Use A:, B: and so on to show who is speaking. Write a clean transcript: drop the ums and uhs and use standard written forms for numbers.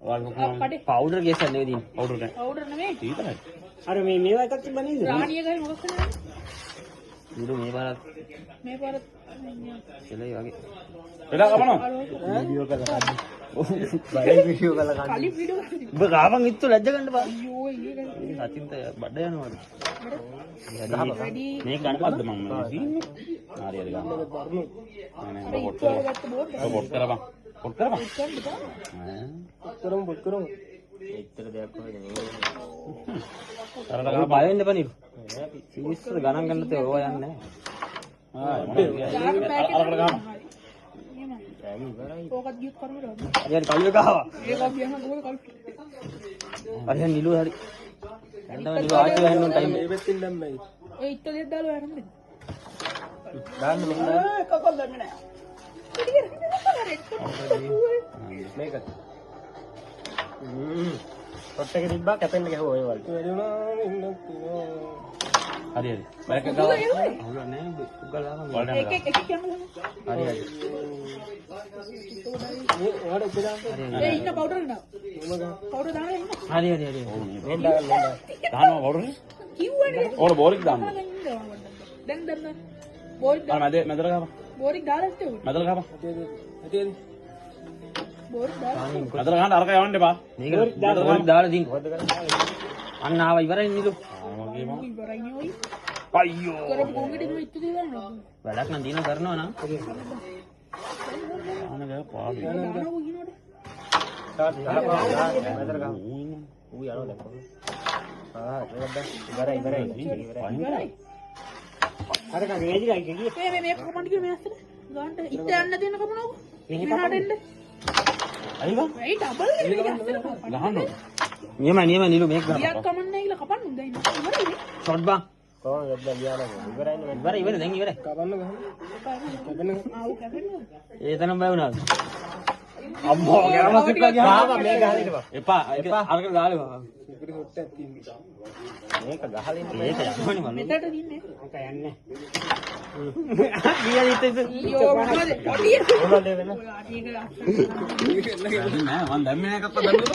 A: Powder कैसा नहीं दी powder का
B: पाउडर නෙමෙයි.
A: ठीक है
C: අර මේ එකක් තිබ්බනේ නේද?
B: රාණිය ගහේ මොකක් කරන්නේ?
A: वीडियो में बार
B: මේ පාර
A: चले आगे
C: එලා කපනවා.
A: वीडियो का लगा
C: බඩේ වීඩියෝ කරලා ගන්න.
B: කලින් වීඩියෝ කරන්නේ.
A: ඔබ ගාවන් ඉත්තු ලැජ්ජ ගන්න බා
B: අයියෝ ඒක
A: සතින්ත බඩ යනවා
B: වැඩි
A: මේ ගන්න පද්ද මම ඉන්නේ හරි හරි ගන්න නෑ
B: ඉක්කව ගත්ත බෝඩ් එක
A: පොට් කරපන් පොට් කරපන්
B: ගන්න බා.
C: පොත් කරමු. එච්චර දෙයක් කොහෙද මේ?
A: තරට ගන්න බය වෙන්න එපා නීරු සිවිස්තර ගණන් ගන්න තේ ඔය යන්නේ නෑ
B: දාන පැකට්
A: අරකට ගන්න
B: එහෙම.
C: දැන් ඉවරයි.
B: ඕකත් ගියත් කරමුද?
A: හරි හරි කල්ලි ගහවා
B: ඒක ගියම ගෝල් කල්.
A: හරි නිලු හරි ගන්න නිලු ආච්චි ගහන්න ඕන ටයිම්
C: මේ පැත්තෙන් දැම්මයි.
B: ඔය ඉත්ත දෙයක් දාලා යන්නේ.
C: දාන්න මෙන්න
B: කකල් දෙන්නේ නෑ.
C: මේක. පොත් එක තිබ්බා කැපෙන්න ගහුවා ඔය වල.
A: හරි හරි බෑක ගාව අවුල නෑ උගලා ගන්න
B: එක එක එක කියන්න.
A: හරි හරි
C: මේ ඔයාලට ඉතලා
B: ඒ ඉන්න පවුඩර් දාන්න. පවුඩර් දාන්න ඉන්න.
A: හරි හරි හරි
C: මේ දාන්න මේ
A: දානවා පවුඩර්
B: කිව්වනේ.
A: ඕන බෝරික් දාන්න
B: දැන් දැන් බෝරික්
A: අර මැදට ගහපන්
B: බෝරික් දාලා ඉතින්
A: මැදට ගහපන්
C: හදේ.
B: බෝරික් දාලා
A: මැදට ගහන්න අරක යවන්න එපා මේක බෝරික් දාලා දින්
C: මොකද කරන්නේ?
A: අන්න ආවා ඉවරයි නිලු
B: ඉවරයි ඔයි.
A: අයියෝ
B: කරපු කොංගෙට ඉතින් ඉත්තු දෙන්න ඕන.
A: වැඩක් නම් දින කරනවා නම් අනග පාවි
B: දානවා කියනකොට
C: තාත් ගහපන්. මෙතන ගහමු. ඌ යනවා දැන් කොහොමද? ඉවරයි ඉවරයි.
B: ඉවරයි.
C: අර කගේ වේදිකයි කිව්වේ.
B: මේ කමන්ඩ් කිය මේ අස්සට ගාන්න ඉත්ත යන්න දෙන්න කපනවකෝ. මෙහාට එන්න.
A: අයිවා
B: ඒ ඩබල් එක
A: ගහන්න නියමයි නියමයි නිලු මේක ගහන්න
B: ගියක් කමන්නේ නැහැ කියලා කපන්න උදේ ඉන්න. ඉවරයි.
A: ෂොට් බා
C: කොහොමද දැන් ගියාලා ඉවරයිනේ.
A: ඉවරයි දැන් ඉවරයි
C: කපන්න ගහන්න. කපන්න.
B: ආව කැපෙන්නේ.
A: ඒ තනම් බය වුණාද අම්මෝ ගෑම සිප්පා ගියාම
C: මේ ගහලා ඉන්න බා.
A: එපා අරකට දාලා
C: ඉතින් හොට්ටක් තියෙනවා. මේක ගහලා ඉන්න.
A: ඒක යන්නේ මල්ලු
B: මෙතට දින්නේ.
C: මේක යන්නේ.
A: ගියා ඉතින්
B: ඊයෝ මොකද? පොඩි.
C: මොනවද වෙන?
B: ඔය ආදී එක
A: නෑ මම දැම්මේ නෑ කප්පා දැම්මේ